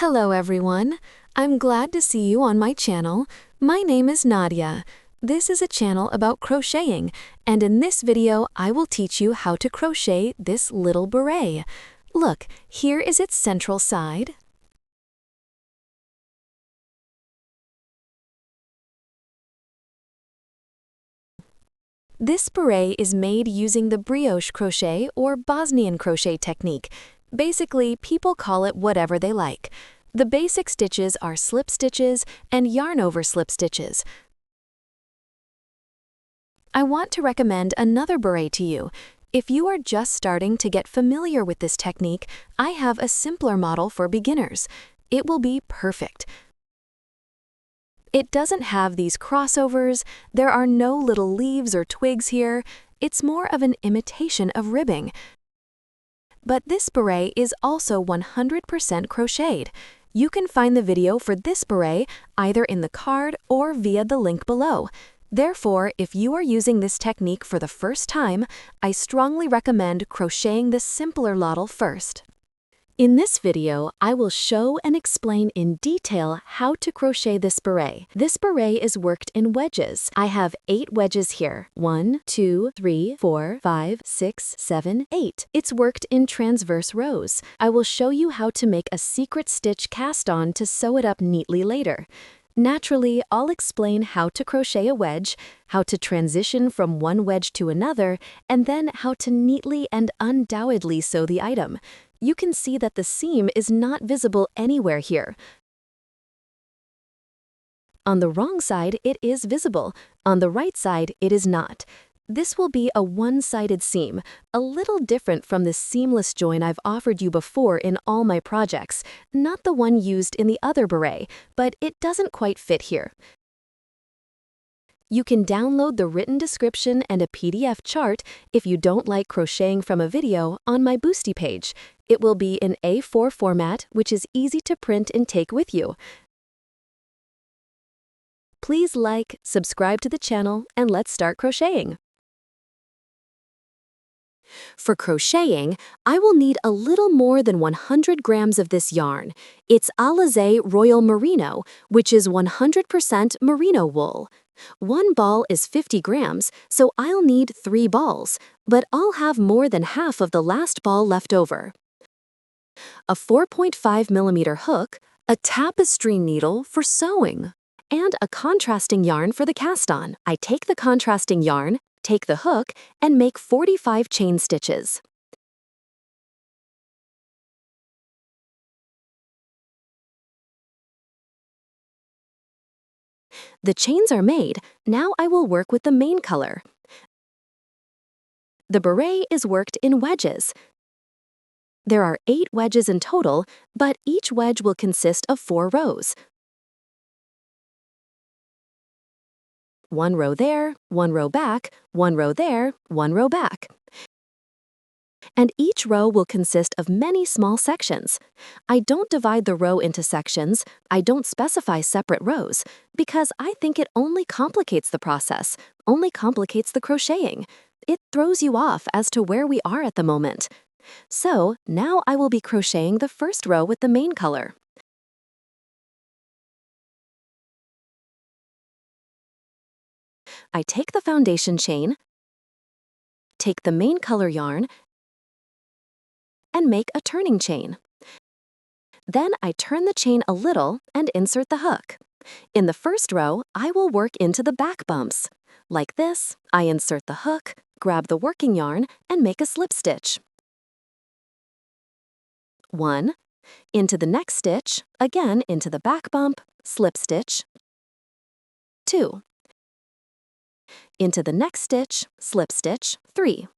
Hello everyone. I'm glad to see you on my channel. My name is Nadia. This is a channel about crocheting, and in this video I will teach you how to crochet this little beret. Look, here is its central side. This beret is made using the Brioche Crochet or Bosnian crochet technique. Basically, people call it whatever they like. The basic stitches are slip stitches and yarn over slip stitches. I want to recommend another beret to you. If you are just starting to get familiar with this technique, I have a simpler model for beginners. It will be perfect. It doesn't have these crossovers, there are no little leaves or twigs here, it's more of an imitation of ribbing. But this beret is also 100% crocheted. You can find the video for this beret either in the card or via the link below. Therefore, if you are using this technique for the first time, I strongly recommend crocheting the simpler model first. In this video, I will show and explain in detail how to crochet this beret. This beret is worked in wedges. I have 8 wedges here. 1, 2, 3, 4, 5, 6, 7, 8. It's worked in transverse rows. I will show you how to make a secret stitch cast on to sew it up neatly later. Naturally, I'll explain how to crochet a wedge, how to transition from one wedge to another, and then how to neatly and undoubtedly sew the item. You can see that the seam is not visible anywhere here. On the wrong side, it is visible. On the right side, it is not. This will be a one-sided seam, a little different from the seamless join I've offered you before in all my projects, not the one used in the other beret, but it doesn't quite fit here. You can download the written description and a PDF chart if you don't like crocheting from a video on my Boosty page. It will be in A4 format, which is easy to print and take with you. Please like, subscribe to the channel, and let's start crocheting. For crocheting, I will need a little more than 100 grams of this yarn. It's Alizé Royal Merino, which is 100% merino wool. One ball is 50 grams, so I'll need 3 balls, but I'll have more than half of the last ball left over. A 4.5mm hook, a tapestry needle for sewing, and a contrasting yarn for the cast-on. I take the contrasting yarn, take the hook, and make 45 chain stitches. The chains are made, now I will work with the main color. The beret is worked in wedges. There are 8 wedges in total, but each wedge will consist of 4 rows. 1 row there, 1 row back, 1 row there, 1 row back. And each row will consist of many small sections. I don't divide the row into sections, I don't specify separate rows, because I think it only complicates the process, only complicates the crocheting. It throws you off as to where we are at the moment. So, now I will be crocheting the first row with the main color. I take the foundation chain, take the main color yarn, and make a turning chain. Then I turn the chain a little and insert the hook. In the first row, I will work into the back bumps. Like this, I insert the hook, grab the working yarn, and make a slip stitch. 1. Into the next stitch, again into the back bump, slip stitch. 2. Into the next stitch, slip stitch. 3.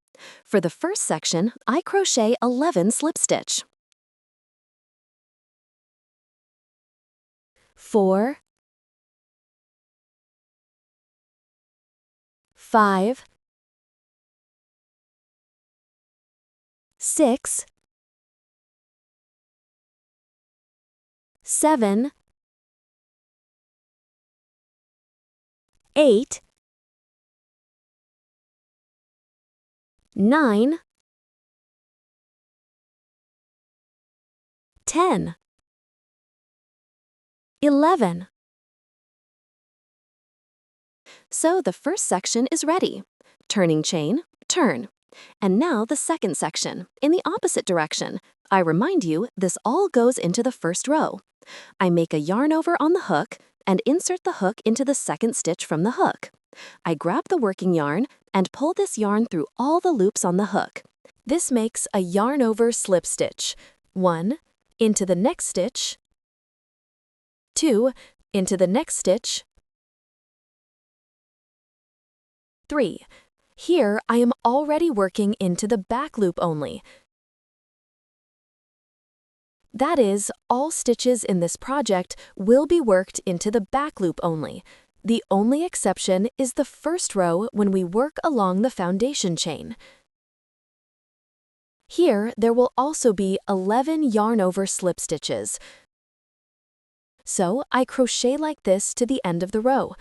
For the first section, I crochet 11 slip stitch. 4, 5, 6, 7, 8, 9, 10. 11. So the first section is ready. Turning chain, turn. And now the second section, in the opposite direction. I remind you, this all goes into the first row. I make a yarn over on the hook and insert the hook into the second stitch from the hook. I grab the working yarn and pull this yarn through all the loops on the hook. This makes a yarn over slip stitch. 1, into the next stitch. 2, into the next stitch. 3. Here I am already working into the back loop only. That is, all stitches in this project will be worked into the back loop only. The only exception is the first row when we work along the foundation chain. Here, there will also be 11 yarn over slip stitches. So, I crochet like this to the end of the row.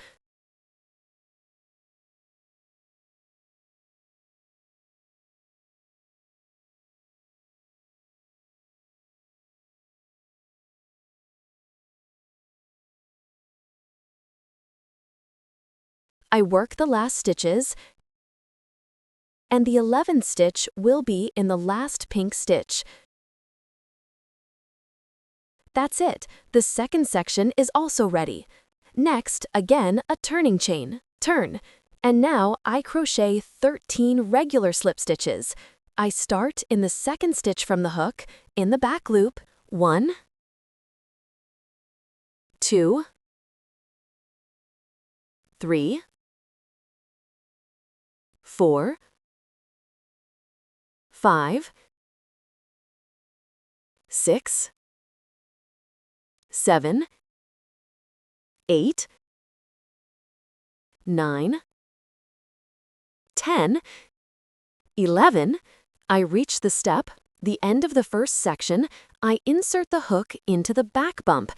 I work the last stitches, and the 11th stitch will be in the last pink stitch. That's it. The second section is also ready. Next, again, a turning chain, turn. And now I crochet 13 regular slip stitches. I start in the second stitch from the hook, in the back loop, 1, 2, 3, 4, 5, 6, 7, 8, 9, 10, 11. I reach the step, the end of the first section. I insert the hook into the back bump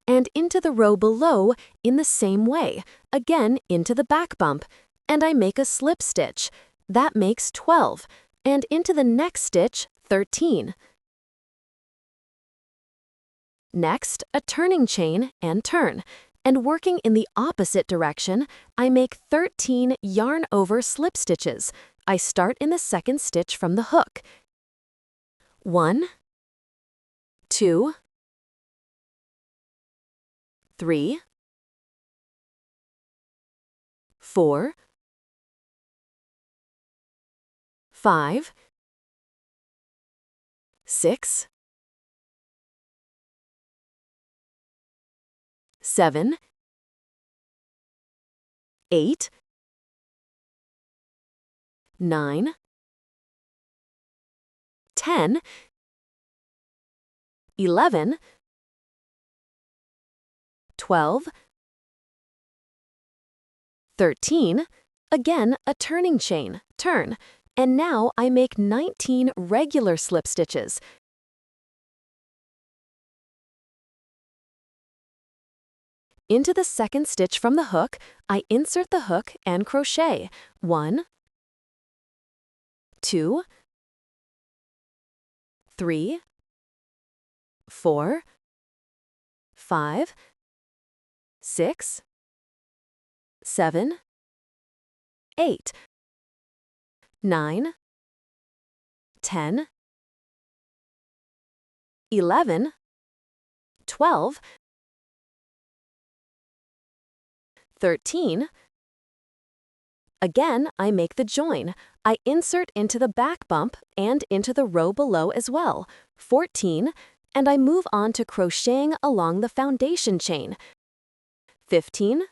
and into the row below in the same way, again into the back bump, and I make a slip stitch. That makes 12, and into the next stitch, 13. Next, a turning chain and turn, and working in the opposite direction, I make 13 yarn over slip stitches. I start in the second stitch from the hook. 1, 2, 3, 4, 5, 6, 7, 8, 9, 10, 11, 12, 13, again a turning chain, turn, and now I make 19 regular slip stitches. Into the second stitch from the hook, I insert the hook and crochet. 1, 2, 3, 4, 5, 6, 7, 8, 9, 10, 11, 12, 13. Again, I make the join. I insert into the back bump and into the row below as well, 14, and I move on to crocheting along the foundation chain, 15,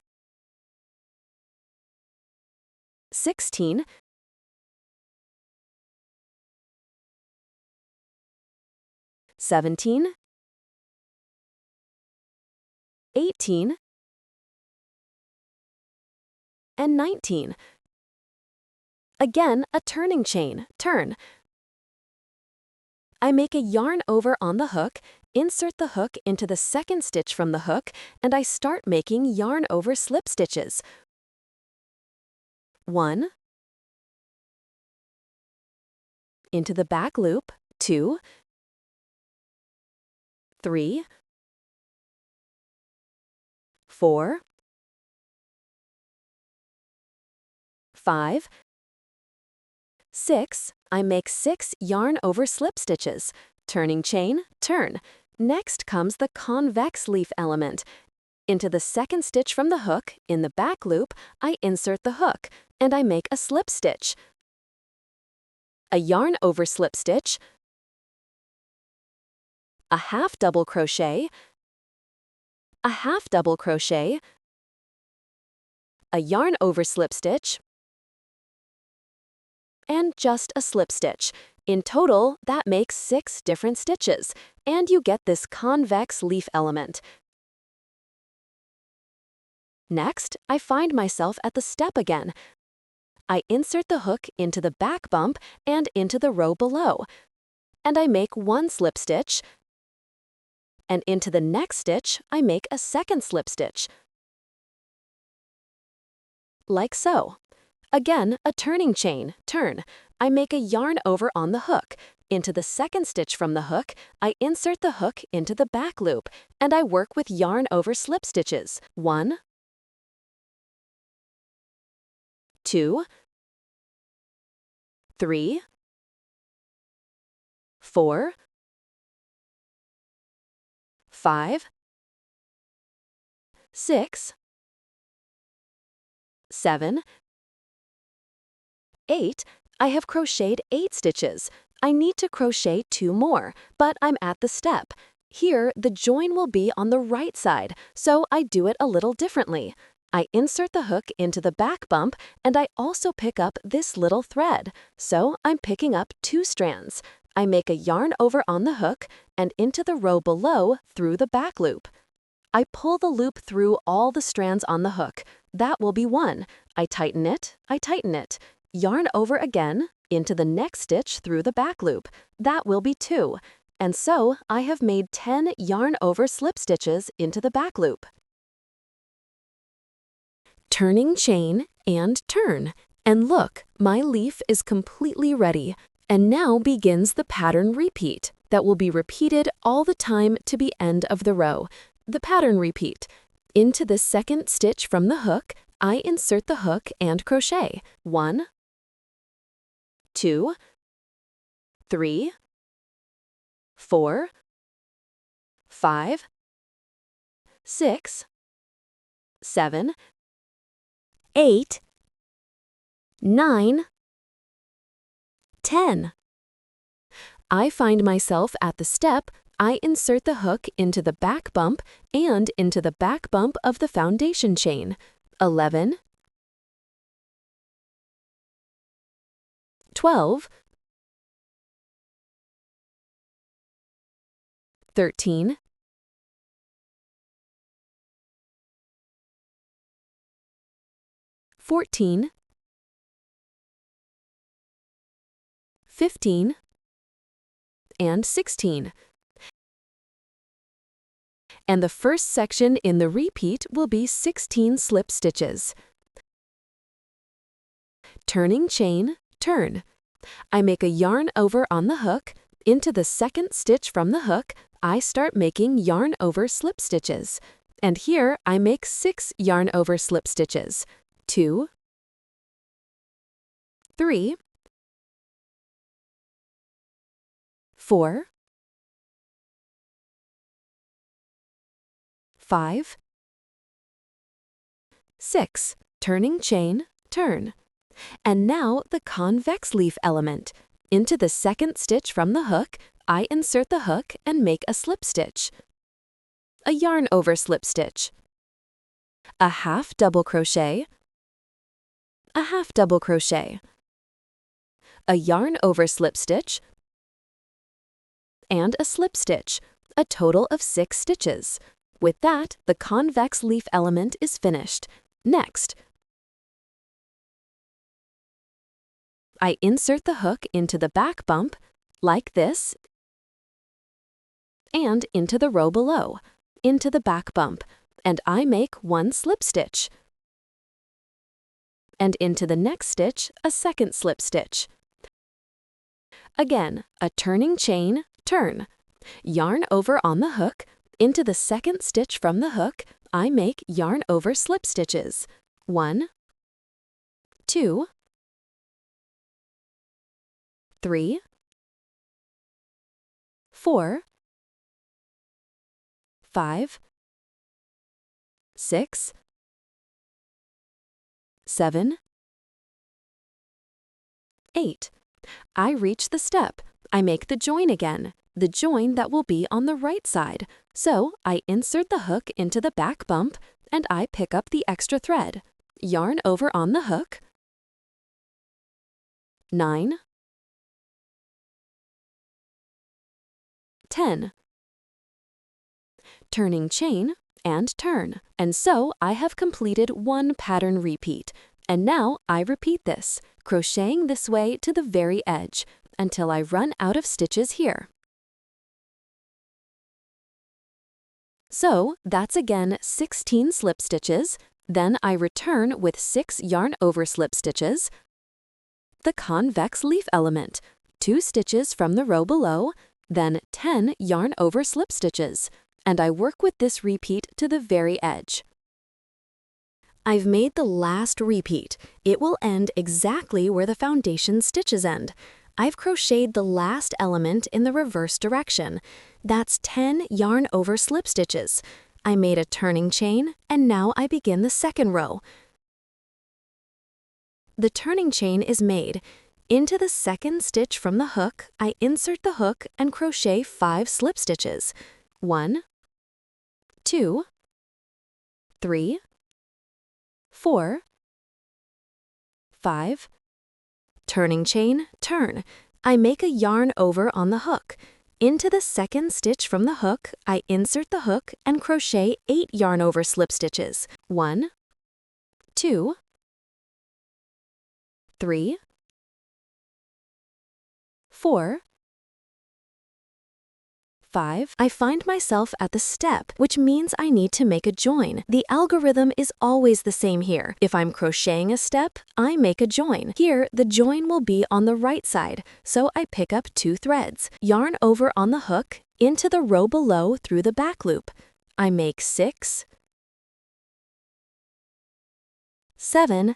16, 17, 18, and 19. Again, a turning chain, turn. I make a yarn over on the hook, insert the hook into the second stitch from the hook, and I start making yarn over slip stitches. 1, into the back loop, 2, 3, 4, 5, 6. I make 6 yarn over slip stitches. Turning chain, turn. Next comes the convex leaf element. Into the second stitch from the hook, in the back loop, I insert the hook, and I make a slip stitch. A yarn over slip stitch, a half double crochet, a half double crochet, a yarn over slip stitch, and just a slip stitch. In total, that makes 6 different stitches, and you get this convex leaf element. Next, I find myself at the step again. I insert the hook into the back bump and into the row below, and I make 1 slip stitch, and into the next stitch, I make a second slip stitch. Like so. Again, a turning chain, turn. I make a yarn over on the hook. Into the second stitch from the hook, I insert the hook into the back loop, and I work with yarn over slip stitches. 1, 2, 3, 4, 5, 6, 7, 8. I have crocheted 8 stitches. I need to crochet 2 more, but I'm at the step. Here, the join will be on the right side, so I do it a little differently. I insert the hook into the back bump, and I also pick up this little thread. So I'm picking up 2 strands. I make a yarn over on the hook and into the row below through the back loop. I pull the loop through all the strands on the hook. That will be 1. I tighten it, yarn over again, into the next stitch through the back loop. That will be 2. And so I have made 10 yarn over slip stitches into the back loop. Turning chain and turn. And look, my leaf is completely ready. And now begins the pattern repeat that will be repeated all the time to the end of the row. The pattern repeat. Into the second stitch from the hook, I insert the hook and crochet. 1, 2, 3, 4, 5, 6, 7, 8, 9, 10. I find myself at the step. I insert the hook into the back bump and into the back bump of the foundation chain. 11, 12, 13, 14, 15, and 16. And the first section in the repeat will be 16 slip stitches. Turning chain, turn. I make a yarn over on the hook. Into the second stitch from the hook, I start making yarn over slip stitches. And here I make 6 yarn over slip stitches. 2, 3, 4, 5, 6. Turning chain, turn. And now the convex leaf element. Into the second stitch from the hook, I insert the hook and make a slip stitch. A yarn over slip stitch. A half double crochet. A half double crochet. A yarn over slip stitch. And a slip stitch, a total of 6 stitches. With that, the convex leaf element is finished. Next, I insert the hook into the back bump, like this, and into the row below, into the back bump, and I make 1 slip stitch. And into the next stitch, a second slip stitch. Again, a turning chain, turn. Yarn over on the hook. Into the second stitch from the hook, I make yarn over slip stitches. 1, 2, 3, 4, 5, 6, 7, 8. I reach the step. I make the join again, the join that will be on the right side. So I insert the hook into the back bump and I pick up the extra thread. Yarn over on the hook. 9, 10. Turning chain and turn. And so I have completed one pattern repeat. And now I repeat this, crocheting this way to the very edge until I run out of stitches here. So that's again 16 slip stitches. Then I return with 6 yarn over slip stitches, the convex leaf element, 2 stitches from the row below, then 10 yarn over slip stitches, and I work with this repeat to the very edge. I've made the last repeat. It will end exactly where the foundation stitches end. I've crocheted the last element in the reverse direction. That's 10 yarn over slip stitches. I made a turning chain, and now I begin the second row. The turning chain is made. Into the second stitch from the hook, I insert the hook and crochet 5 slip stitches. 1, 2, 3, 4, 5. Turning chain, turn. I make a yarn over on the hook. Into the second stitch from the hook, I insert the hook and crochet 8 yarn over slip stitches. 1, 2, 3, 4, 5. I find myself at the step, which means I need to make a join. The algorithm is always the same here. If I'm crocheting a step, I make a join. Here, the join will be on the right side, so I pick up 2 threads, yarn over on the hook, into the row below through the back loop. I make 6, 7,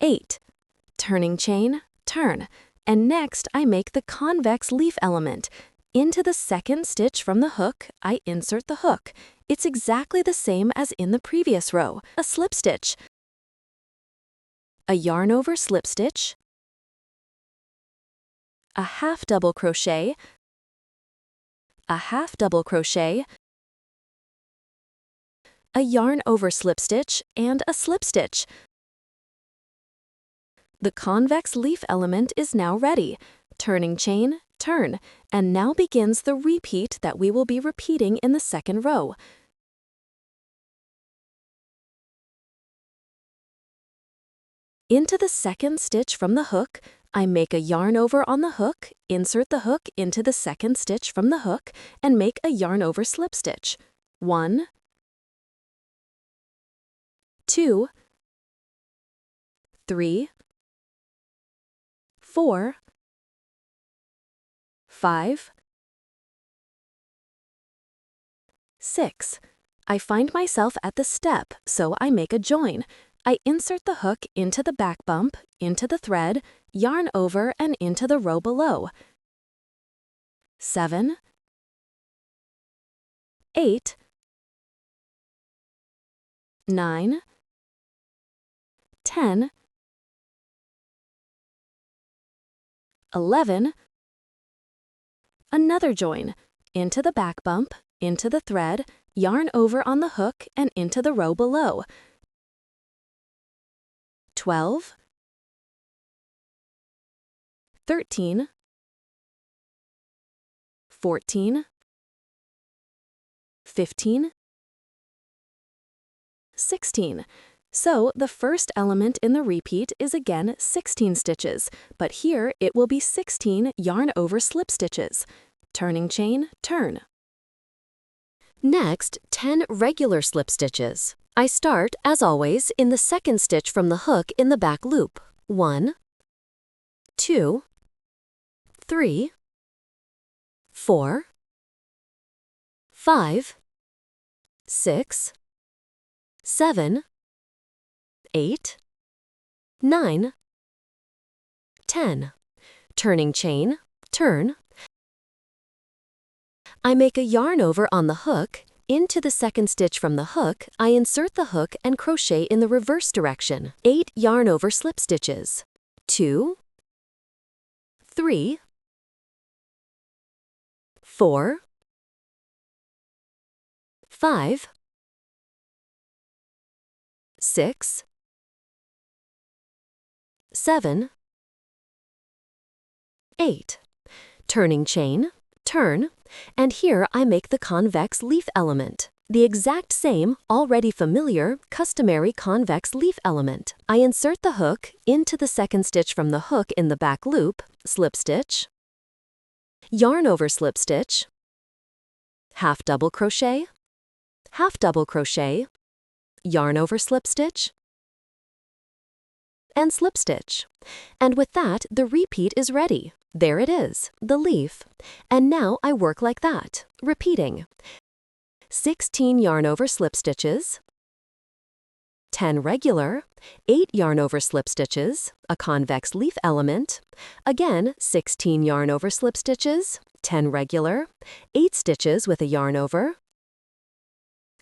8. Turning chain, turn. And next, I make the convex leaf element. Into the second stitch from the hook, I insert the hook. It's exactly the same as in the previous row, a slip stitch, a yarn over slip stitch, a half double crochet, a half double crochet, a yarn over slip stitch, and a slip stitch. The convex leaf element is now ready. Turning chain, turn, and now begins the repeat that we will be repeating in the second row. Into the second stitch from the hook, I make a yarn over on the hook, insert the hook into the second stitch from the hook, and make a yarn over slip stitch. 1, 2, 3, 4, 5, 6. I find myself at the step, so I make a join. I insert the hook into the back bump, into the thread, yarn over and into the row below. 7, 8, 9, 10, 11, another join, into the back bump, into the thread, yarn over on the hook and into the row below. 12, 13, 14, 15, 16. So the first element in the repeat is again 16 stitches, but here it will be 16 yarn over slip stitches. Turning chain, turn. Next, 10 regular slip stitches. I start, as always, in the second stitch from the hook in the back loop. 1, 2, 3, 4, 5, 6, 7, 8, 9, 10. Turning chain, turn. I make a yarn over on the hook. Into the second stitch from the hook, I insert the hook and crochet in the reverse direction. 8 yarn over slip stitches. 2, 3, 4, 5, 6, 7, 8. Turning chain, turn, and here I make the convex leaf element. The exact same, already familiar, customary convex leaf element. I insert the hook into the second stitch from the hook in the back loop, slip stitch, yarn over slip stitch, half double crochet, yarn over slip stitch, and slip stitch. And with that, the repeat is ready. There it is, the leaf. And now I work like that, repeating. 16 yarn over slip stitches, 10 regular, 8 yarn over slip stitches, a convex leaf element, again 16 yarn over slip stitches, 10 regular, 8 stitches with a yarn over,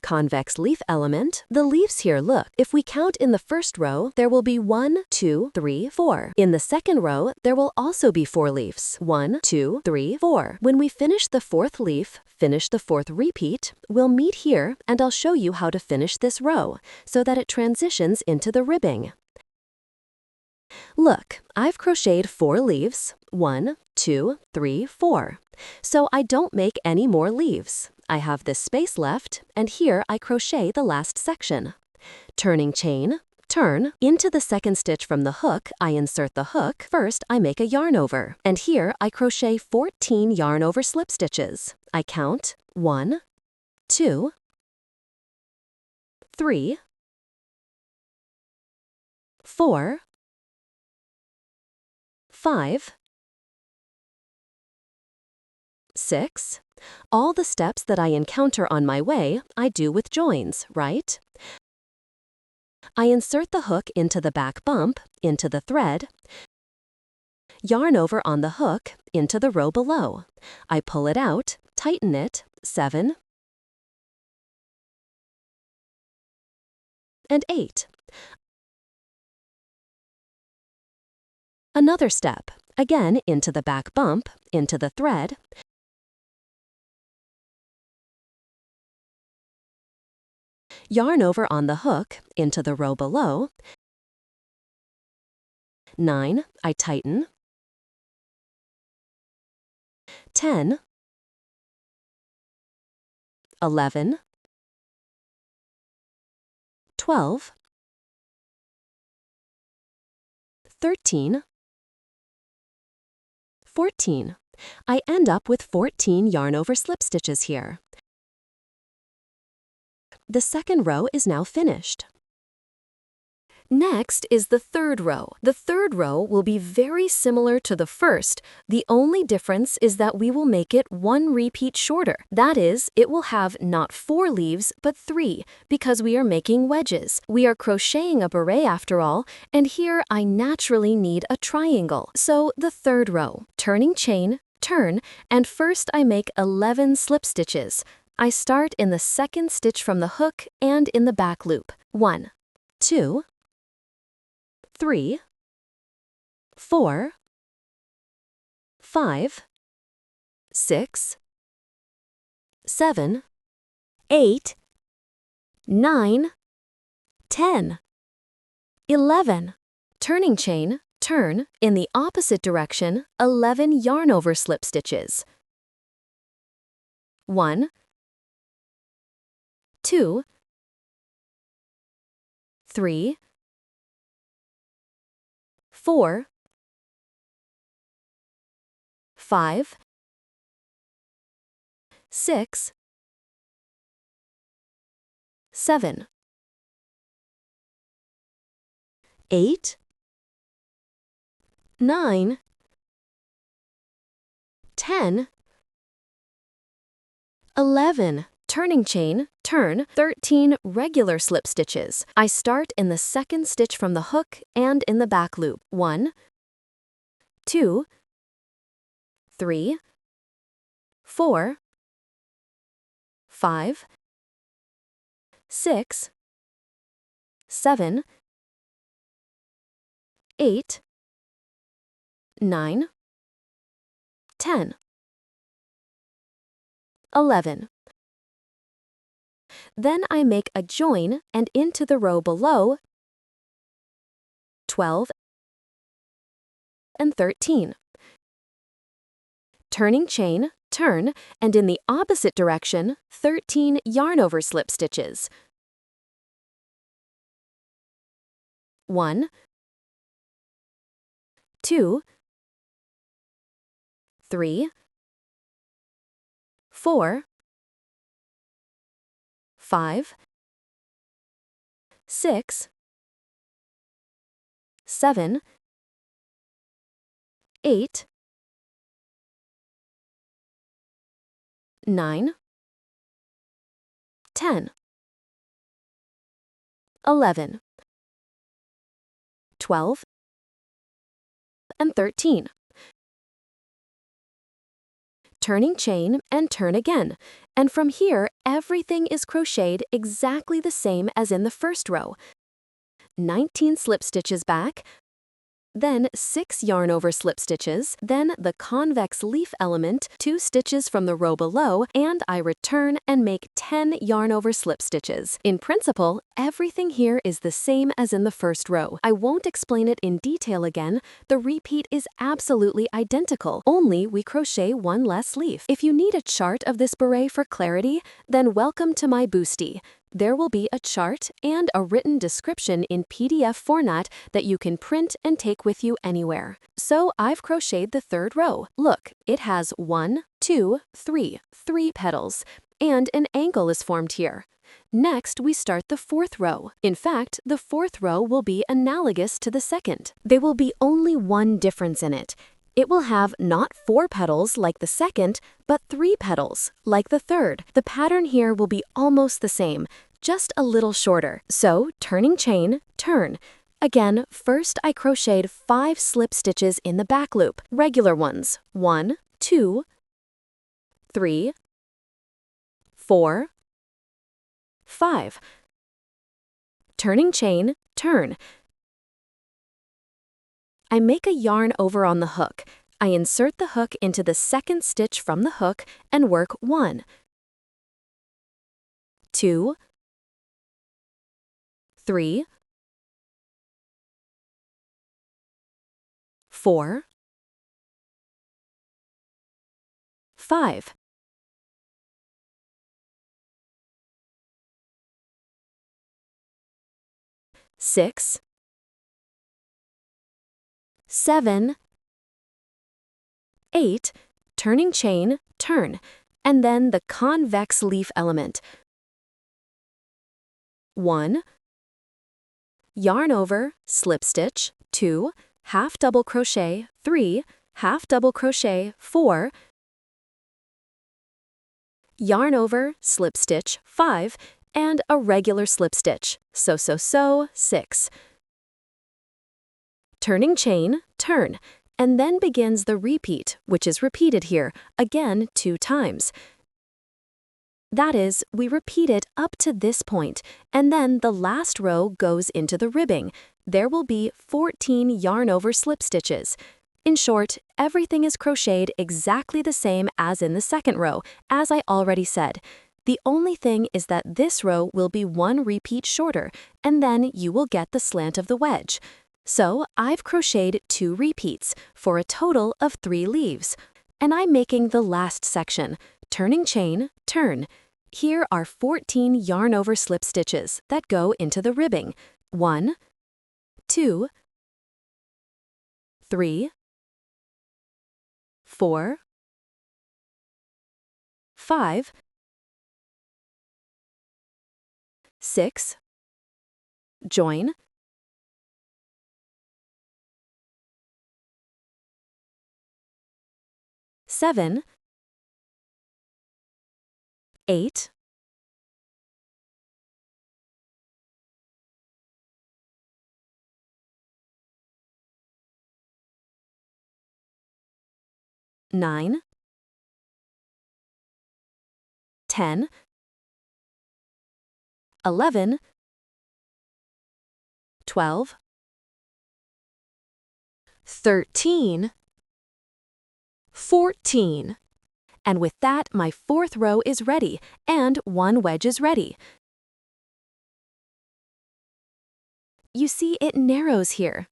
convex leaf element. The leaves here, look, if we count in the first row, there will be 1, 2, 3, 4. In the second row, there will also be 4 leaves. 1, 2, 3, 4. When we finish the fourth leaf, finish the fourth repeat, we'll meet here and I'll show you how to finish this row so that it transitions into the ribbing. Look, I've crocheted 4 leaves. 1, 2, 3, 4. So I don't make any more leaves. I have this space left, and here I crochet the last section. Turning chain, turn. Into the second stitch from the hook, I insert the hook. First, I make a yarn over, and here I crochet 14 yarn over slip stitches. I count 1, 2, 3, 4, 5, 6. All the steps that I encounter on my way, I do with joins, right? I insert the hook into the back bump, into the thread, yarn over on the hook, into the row below. I pull it out, tighten it, 7, and 8. Another step, again into the back bump, into the thread, yarn over on the hook, into the row below. 9, I tighten. 10, 11, 12, 13, 14. I end up with 14 yarn over slip stitches here. The second row is now finished. Next is the third row. The third row will be very similar to the first. The only difference is that we will make it 1 repeat shorter. That is, it will have not 4 leaves, but 3, because we are making wedges. We are crocheting a beret after all, and here I naturally need a triangle. So the third row, turning chain, turn, and first I make 11 slip stitches. I start in the second stitch from the hook and in the back loop. 1, 2, 3, 4, 5, 6, 7, 8, 9, 10, 11. Turning chain, turn, in the opposite direction, 11 yarn over slip stitches. 1, 2, 3, 4, 5, 6, 7, 8, 9, 10, 11. Turning chain, turn, 13 regular slip stitches. I start in the second stitch from the hook and in the back loop. 1, 2, 3, 4, 5, 6, 7, 8, 9, 10, 11. Then I make a join and into the row below 12 and 13. Turning chain, turn, and in the opposite direction, 13 yarn over slip stitches. 1, 2, 3, 4, 5, 6, 7, 8, 9, 10, 11, 12, and 13. Turning chain and turn again, and from here everything is crocheted exactly the same as in the first row. 19 slip stitches back, then 6 yarn over slip stitches, then the convex leaf element, 2 stitches from the row below, and I return and make 10 yarn over slip stitches. In principle, everything here is the same as in the first row. I won't explain it in detail again. The repeat is absolutely identical, only we crochet one less leaf. If you need a chart of this beret for clarity, then welcome to my Boosty. There will be a chart and a written description in PDF format that you can print and take with you anywhere. So I've crocheted the third row. Look, it has 1, 2, 3 petals, and an angle is formed here. Next, we start the fourth row. In fact, the fourth row will be analogous to the second. There will be only one difference in it. It will have not 4 petals like the second, but 3 petals like the third. The pattern here will be almost the same, just a little shorter. So, turning chain, turn. Again, first I crocheted 5 slip stitches in the back loop, regular ones. 1, 2, 3, 4, 5. Turning chain, turn. I make a yarn over on the hook. I insert the hook into the second stitch from the hook and work 1, 2, 3, 4, 5. Six, 7, 8, turning chain, turn, and then the convex leaf element. 1, yarn over, slip stitch, 2, half double crochet, 3, half double crochet, 4, yarn over, slip stitch, 5, and a regular slip stitch, so, 6. Turning chain, turn, and then begins the repeat, which is repeated here, again 2 times. That is, we repeat it up to this point, and then the last row goes into the ribbing. There will be 14 yarn over slip stitches. In short, everything is crocheted exactly the same as in the second row, as I already said. The only thing is that this row will be 1 repeat shorter, and then you will get the slant of the wedge. So I've crocheted 2 repeats for a total of 3 leaves. And I'm making the last section, turning chain, turn. Here are 14 yarn over slip stitches that go into the ribbing. 1, 2, 3, 4, 5, 6, join, 7, 8, 9, 10, 11, 12, 13, 14. And with that, my fourth row is ready, and one wedge is ready. You see, it narrows here.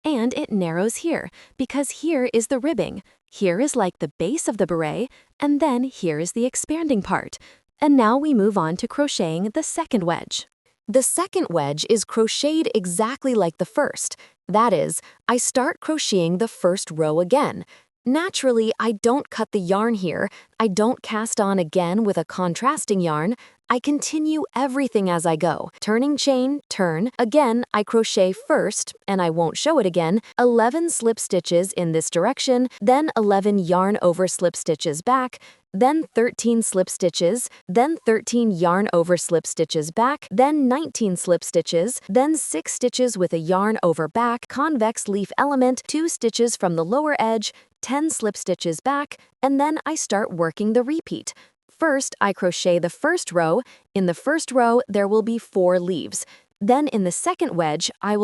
And it narrows here, because here is the ribbing. Here is like the base of the beret, and then here is the expanding part. And now we move on to crocheting the second wedge. The second wedge is crocheted exactly like the first. That is, I start crocheting the first row again. Naturally, I don't cut the yarn here. I don't cast on again with a contrasting yarn. I continue everything as I go. Turning chain, turn. Again, I crochet first, and I won't show it again, 11 slip stitches in this direction, then 11 yarn over slip stitches back, then 13 slip stitches, then 13 yarn over slip stitches back, then 19 slip stitches, then 6 stitches with a yarn over back, convex leaf element, 2 stitches from the lower edge, 10 slip stitches back, and then I start working the repeat. First, I crochet the first row. In the first row, there will be 4 leaves. Then in the second wedge, I'll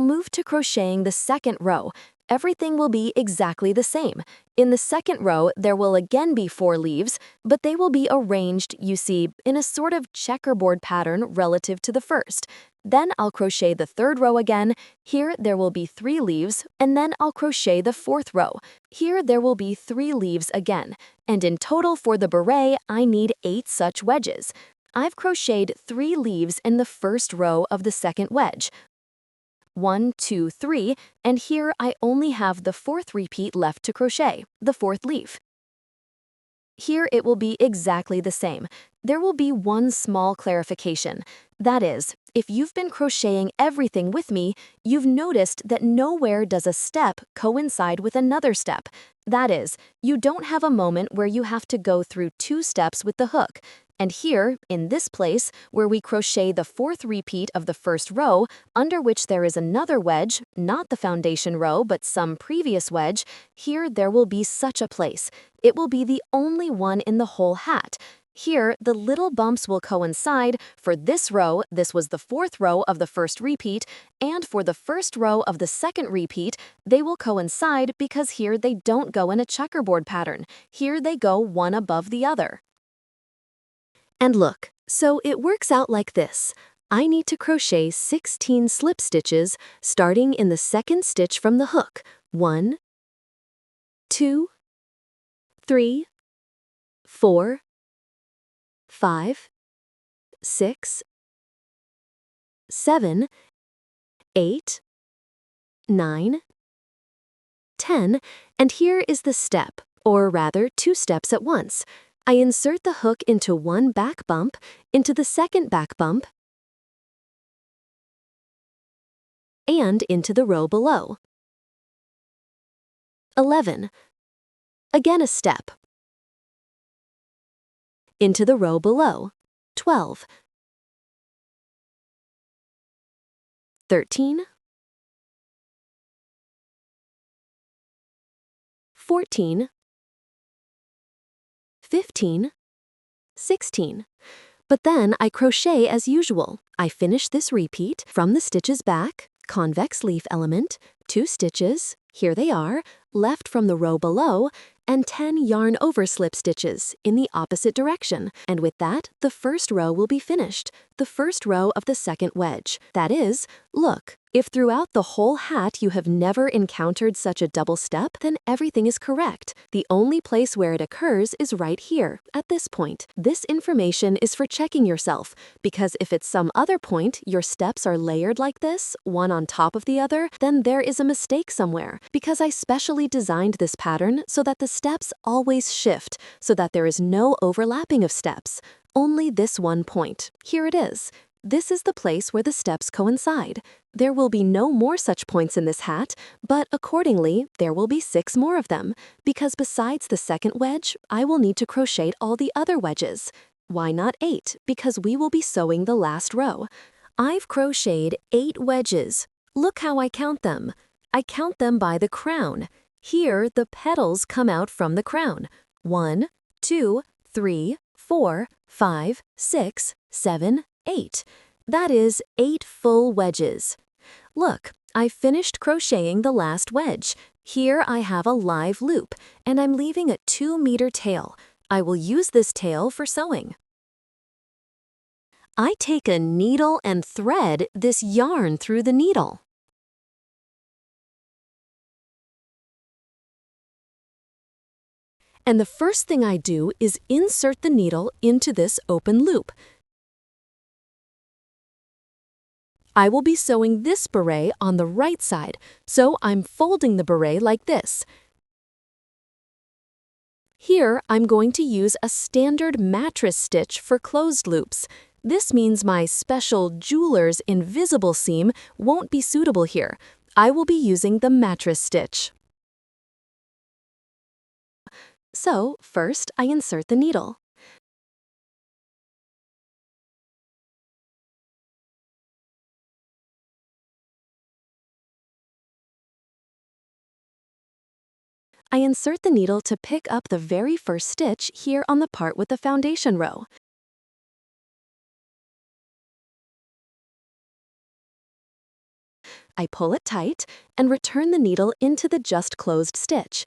move to crocheting the second row. Everything will be exactly the same. In the second row, there will again be 4 leaves, but they will be arranged, you see, in a sort of checkerboard pattern relative to the first. Then I'll crochet the third row again. Here there will be 3 leaves, and then I'll crochet the fourth row. Here there will be 3 leaves again, and in total for the beret, I need 8 such wedges. I've crocheted 3 leaves in the first row of the second wedge. 1, 2, 3, and here I only have the fourth repeat left to crochet, the fourth leaf. Here it will be exactly the same. There will be one small clarification. That is, if you've been crocheting everything with me, you've noticed that nowhere does a step coincide with another step. That is, you don't have a moment where you have to go through 2 steps with the hook. And here, in this place, where we crochet the fourth repeat of the first row, under which there is another wedge, not the foundation row but some previous wedge, here there will be such a place. It will be the only one in the whole hat. Here, the little bumps will coincide. For this row, this was the fourth row of the first repeat, and for the first row of the second repeat, they will coincide because here they don't go in a checkerboard pattern. Here they go one above the other. And look, so it works out like this. I need to crochet 16 slip stitches starting in the second stitch from the hook. 1, 2, 3, 4, 5, 6, 7, 8, 9, 10, and here is the step, or rather 2 steps at once. I insert the hook into one back bump, into the second back bump, and into the row below. 11. Again a step. Into the row below. 12. 13. 14. 15, 16. But then I crochet as usual. I finish this repeat from the stitches back, convex leaf element, 2 stitches, here they are, left from the row below, and 10 yarn over slip stitches in the opposite direction. And with that, the first row will be finished, the first row of the second wedge. That is, look, if throughout the whole hat you have never encountered such a double step, then everything is correct. The only place where it occurs is right here, at this point. This information is for checking yourself, because if at some other point your steps are layered like this, one on top of the other, then there is a mistake somewhere, because I specially designed this pattern so that the steps always shift, so that there is no overlapping of steps. Only this one point. Here it is. This is the place where the steps coincide. There will be no more such points in this hat, but accordingly, there will be 6 more of them, because besides the second wedge, I will need to crochet all the other wedges. Why not 8? Because we will be sewing the last row. I've crocheted 8 wedges. Look how I count them. I count them by the crown. Here, the petals come out from the crown. 1, 2, 3, 4, 5, 6, 7, 8. That is 8 full wedges. Look, I finished crocheting the last wedge. Here I have a live loop, and I'm leaving a 2-meter tail. I will use this tail for sewing. I take a needle and thread this yarn through the needle. And the first thing I do is insert the needle into this open loop. I will be sewing this beret on the right side, so I'm folding the beret like this. Here, I'm going to use a standard mattress stitch for closed loops. This means my special jeweler's invisible seam won't be suitable here. I will be using the mattress stitch. So, first I insert the needle. I insert the needle to pick up the very first stitch here on the part with the foundation row. I pull it tight and return the needle into the just closed stitch.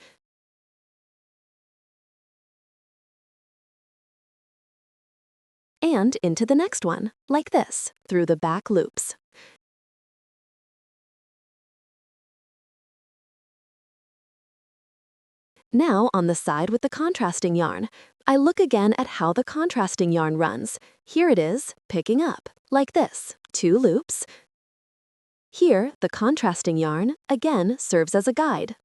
And into the next one, like this, through the back loops. Now on the side with the contrasting yarn, I look again at how the contrasting yarn runs. Here it is, picking up, like this, 2 loops. Here, the contrasting yarn, again, serves as a guide.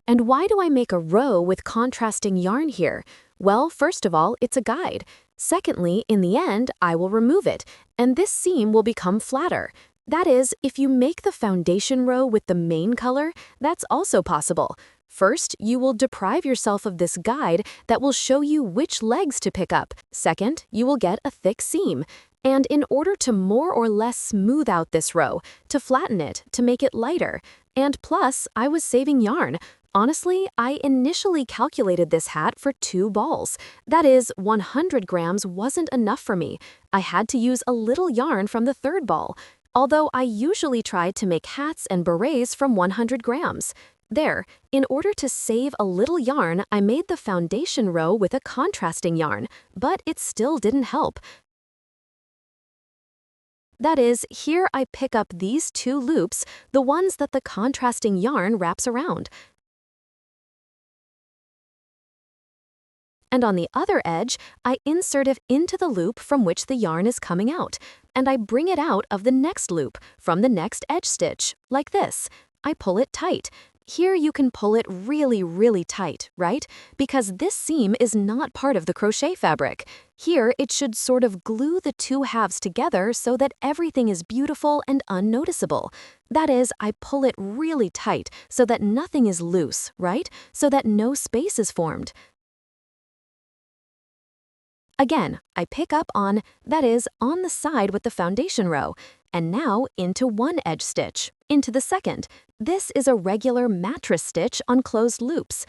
And why do I make a row with contrasting yarn here? Well, first of all, it's a guide. Secondly, in the end, I will remove it, and this seam will become flatter. That is, if you make the foundation row with the main color, that's also possible. First, you will deprive yourself of this guide that will show you which legs to pick up. Second, you will get a thick seam. And in order to more or less smooth out this row, to flatten it, to make it lighter, and plus, I was saving yarn. Honestly, I initially calculated this hat for 2 balls. That is, 100 grams wasn't enough for me. I had to use a little yarn from the 3rd ball, although I usually tried to make hats and berets from 100 grams. There, in order to save a little yarn, I made the foundation row with a contrasting yarn, but it still didn't help. That is, here I pick up these 2 loops, the ones that the contrasting yarn wraps around. And on the other edge, I insert it into the loop from which the yarn is coming out, and I bring it out of the next loop, from the next edge stitch, like this. I pull it tight. Here you can pull it really, really tight, right? Because this seam is not part of the crochet fabric. Here it should sort of glue the 2 halves together so that everything is beautiful and unnoticeable. That is, I pull it really tight so that nothing is loose, right? So that no space is formed. Again, I pick up on, that is, on the side with the foundation row, and now into one edge stitch, into the second. This is a regular mattress stitch on closed loops.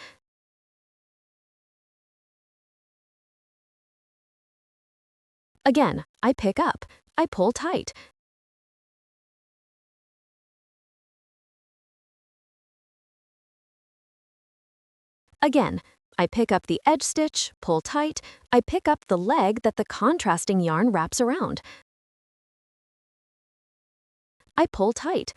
Again, I pick up, I pull tight. Again, I pick up the edge stitch, pull tight, I pick up the leg that the contrasting yarn wraps around. I pull tight.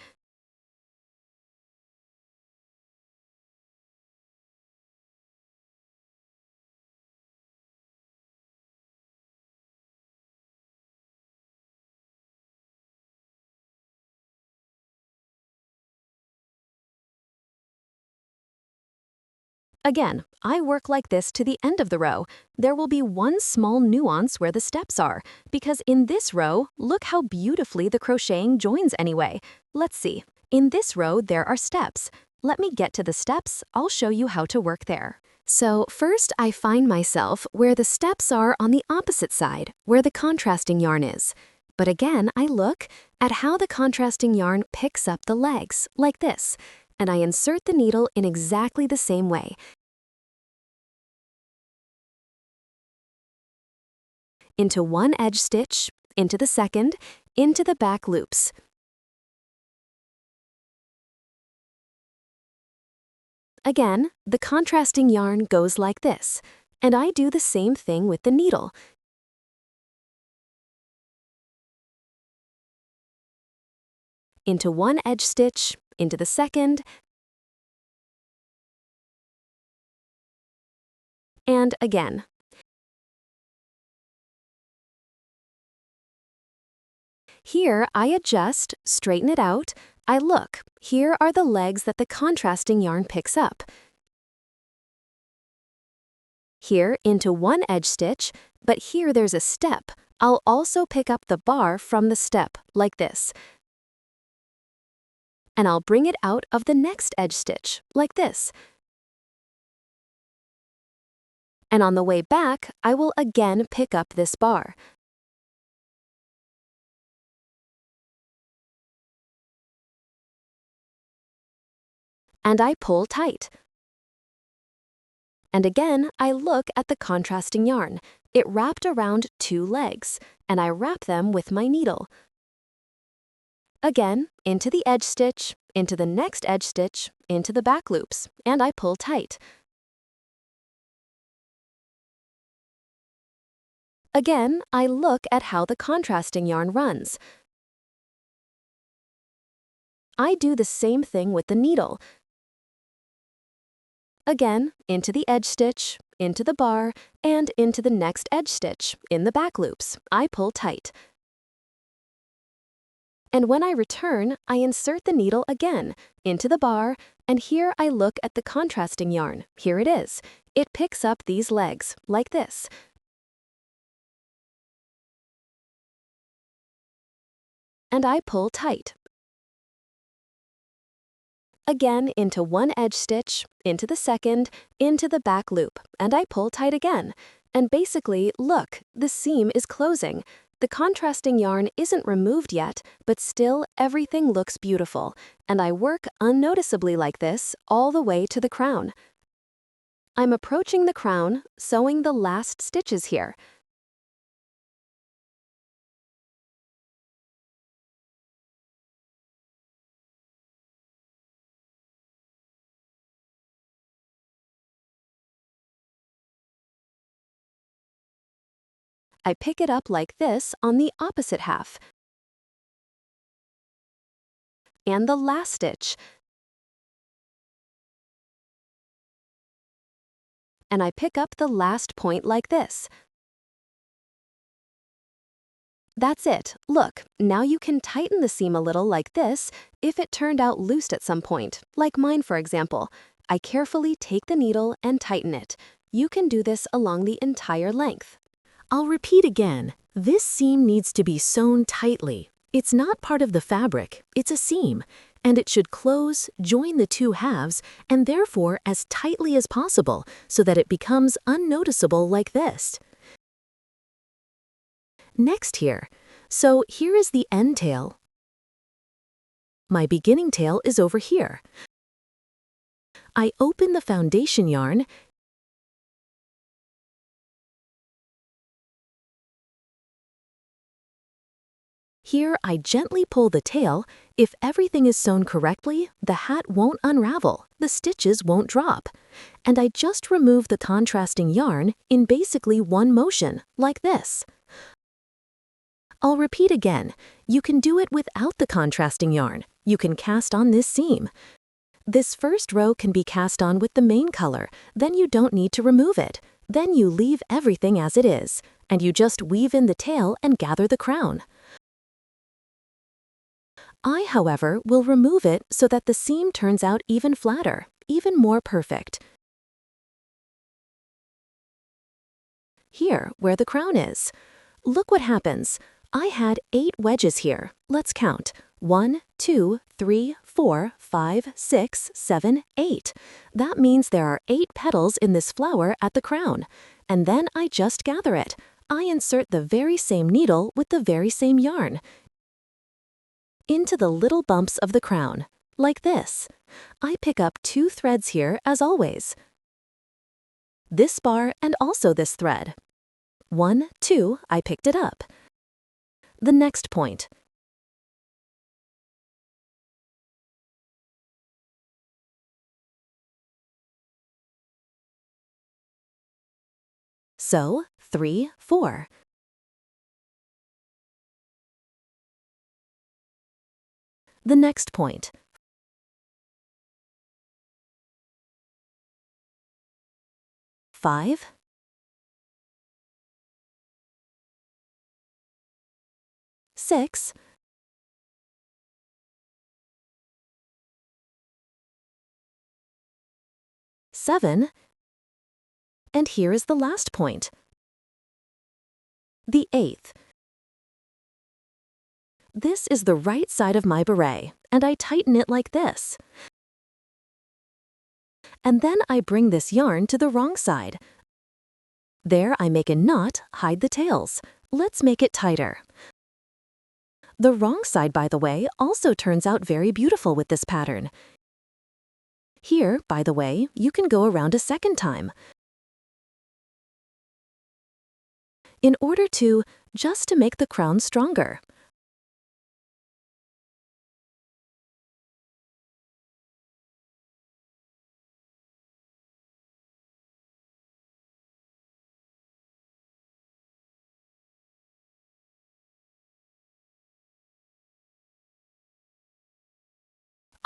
Again, I work like this to the end of the row. There will be one small nuance where the steps are, because in this row, look how beautifully the crocheting joins anyway. Let's see. In this row, there are steps. Let me get to the steps. I'll show you how to work there. So first, I find myself where the steps are on the opposite side, where the contrasting yarn is. But again, I look at how the contrasting yarn picks up the legs, like this, and I insert the needle in exactly the same way. Into one edge stitch, into the second, into the back loops. Again, the contrasting yarn goes like this, and I do the same thing with the needle. Into one edge stitch, into the second, and again. Here, I adjust, straighten it out. I look. Here are the legs that the contrasting yarn picks up. Here, into one edge stitch, but here there's a step. I'll also pick up the bar from the step, like this. And I'll bring it out of the next edge stitch, like this. And on the way back, I will again pick up this bar. And I pull tight. And again, I look at the contrasting yarn. It wrapped around two legs, and I wrap them with my needle. Again, into the edge stitch, into the next edge stitch, into the back loops, and I pull tight. Again, I look at how the contrasting yarn runs. I do the same thing with the needle. Again, into the edge stitch, into the bar, and into the next edge stitch, in the back loops. I pull tight. And when I return, I insert the needle again, into the bar, and here I look at the contrasting yarn. Here it is. It picks up these legs, like this. And I pull tight. Again, into one edge stitch, into the second, into the back loop, and I pull tight again. And basically, look, the seam is closing. The contrasting yarn isn't removed yet, but still everything looks beautiful, and I work unnoticeably like this all the way to the crown. I'm approaching the crown, sewing the last stitches here. I pick it up like this on the opposite half. And the last stitch. And I pick up the last point like this. That's it. Look, now you can tighten the seam a little like this if it turned out loose at some point, like mine for example. I carefully take the needle and tighten it. You can do this along the entire length. I'll repeat again. This seam needs to be sewn tightly. It's not part of the fabric, it's a seam, and it should close, join the two halves, and therefore as tightly as possible so that it becomes unnoticeable like this. Next here. So here is the end tail. My beginning tail is over here. I open the foundation yarn Here, I gently pull the tail. If everything is sewn correctly, the hat won't unravel, the stitches won't drop. And I just remove the contrasting yarn in basically one motion, like this. I'll repeat again. You can do it without the contrasting yarn. You can cast on this seam. This first row can be cast on with the main color, then you don't need to remove it. Then you leave everything as it is, and you just weave in the tail and gather the crown. I, however, will remove it so that the seam turns out even flatter, even more perfect. here where the crown is. Look what happens. I had 8 wedges here. Let's count. 1, 2, 3, 4, 5, 6, 7, 8. That means there are 8 petals in this flower at the crown. And then I just gather it. I insert the very same needle with the very same yarn into the little bumps of the crown, like this. I pick up 2 threads here as always. This bar and also this thread. 1, 2, I picked it up. The next point. So, 3, 4. The next point. 5. 6. 7. And here is the last point. The 8th. This is the right side of my beret, and I tighten it like this. And then I bring this yarn to the wrong side. There I make a knot, hide the tails. Let's make it tighter. The wrong side, by the way, also turns out very beautiful with this pattern. Here, by the way, you can go around a second time. In order to, just to make the crown stronger.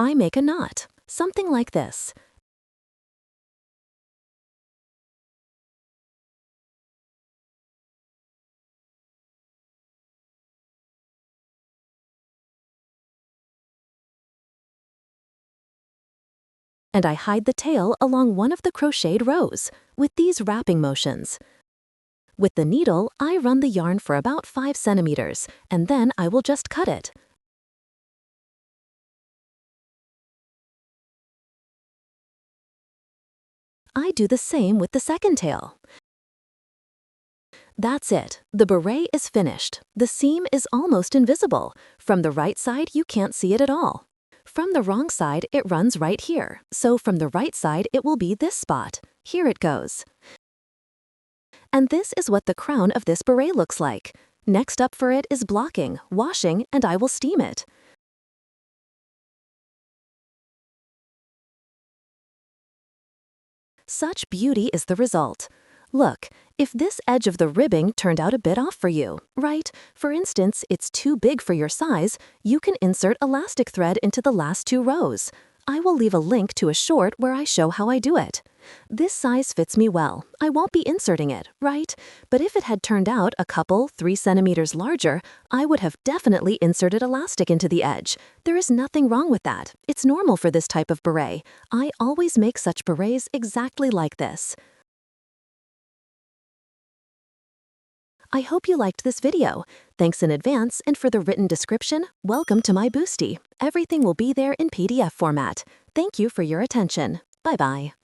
I make a knot, something like this. And I hide the tail along one of the crocheted rows with these wrapping motions. With the needle, I run the yarn for about 5 centimeters, and then I will just cut it. I do the same with the second tail. That's it. The beret is finished. The seam is almost invisible. From the right side, you can't see it at all. From the wrong side, it runs right here. So from the right side, it will be this spot. Here it goes. And this is what the crown of this beret looks like. Next up for it is blocking, washing, and I will steam it. Such beauty is the result. Look, if this edge of the ribbing turned out a bit off for you, right? For instance, it's too big for your size, you can insert elastic thread into the last 2 rows. I will leave a link to a short where I show how I do it. This size fits me well. I won't be inserting it, right? But if it had turned out a couple, 3 centimeters larger, I would have definitely inserted elastic into the edge. There is nothing wrong with that. It's normal for this type of beret. I always make such berets exactly like this. I hope you liked this video. Thanks in advance, and for the written description, welcome to my Boosty. Everything will be there in PDF format. Thank you for your attention. Bye-bye.